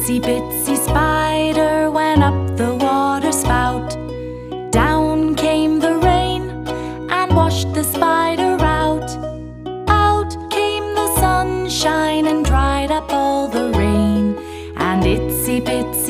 itsy bitsy spider went up the water spout. Down came the rain and washed the spider out. Out came the sunshine and dried up all the rain. And itsy bitsy